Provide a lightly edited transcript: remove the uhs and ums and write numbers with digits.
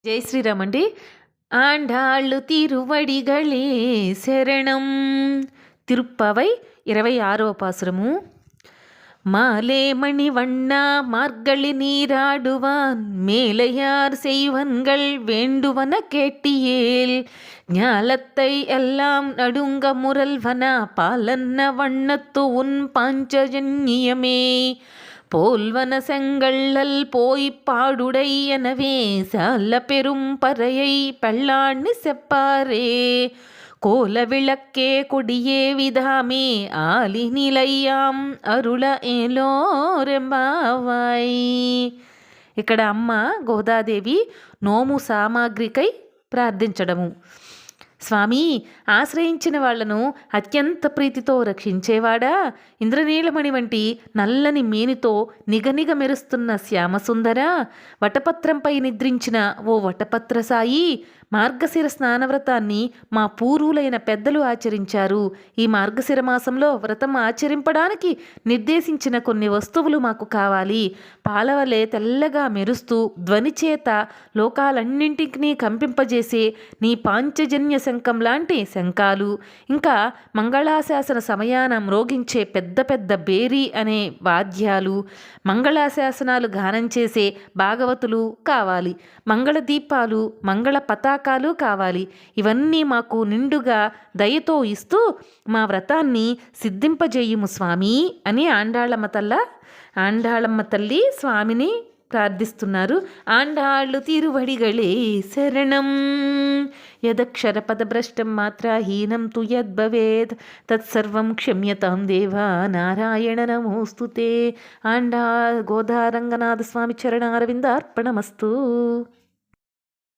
జై శ్రీరామ్ అండి. ఆండాళ్ళు తిరువడిగళే శరణం. తిరుప్పవై 26వ పాసురము. மாலே மணிவண்ணா மார்கழி நீராடுவான் மேலையார் செய்வன்கள் வேண்டுவன கேட்டியேல் ஞாலத்தை எல்லாம் நடுங்க முரல்வனா பாலன்ன வண்ணத்து உன் பாஞ்சஜன்யமே போல்வன செங்கள்ளல் போய்ப் பாடுடை எனவே சால பெரும் பறையை பெள்ளாண்ணி செப்பாரே கோல விளக்கே கொடியே విధామే ఆలి నిలయాం అరుళ ఏలోరెంబావాయ్. ఇక్కడ అమ్మ గోదాదేవి నోము సామాగ్రికై ప్రార్థించడము. స్వామి, ఆశ్రయించిన వాళ్లను అత్యంత ప్రీతితో రక్షించేవాడా, ఇంద్రనీలమణి వంటి నల్లని మేనితో నిగనిగ మెరుస్తున్న శ్యామసుందర, వటపత్రంపై నిద్రించిన ఓ వటపత్రసాయి, మార్గశిర స్నానవ్రతాన్ని మా పూర్వులైన పెద్దలు ఆచరించారు. ఈ మార్గశిర మాసంలో వ్రతం ఆచరింపడానికి నిర్దేశించిన కొన్ని వస్తువులు మాకు కావాలి. పాలవలే తెల్లగా మెరుస్తూ ధ్వనిచేత లోకాలన్నింటినీ కంపింపజేసే నీ పాంచజన్య శంఖం లాంటి శంఖాలు, ఇంకా మంగళాశాసన సమయాన మ్రోగించే పెద్ద పెద్ద బేరీ అనే వాద్యాలు, మంగళాశాసనాలు గానం చేసే భాగవతులు కావాలి. మంగళ దీపాలు, మంగళ పతాకాలు కావాలి. ఇవన్నీ మాకు నిండుగా దయతో ఇస్తూ మా వ్రతాన్ని సిద్ధింపజేయుము స్వామి అని ఆండాళమ్మ తల్లి స్వామిని ప్రార్థిస్తున్నారు. ఆండాళ్ళు తిరువడిగళే శరణం. యదక్షరపదభ్రష్టం మాత్రాహీనం తు యద్భవేత్ తత్సర్వం క్షమ్యతాం దేవా నారాయణ నమోస్తుతే. ఆండా గోదారంగనాథ స్వామి చరణారవిందార్పణమస్తు.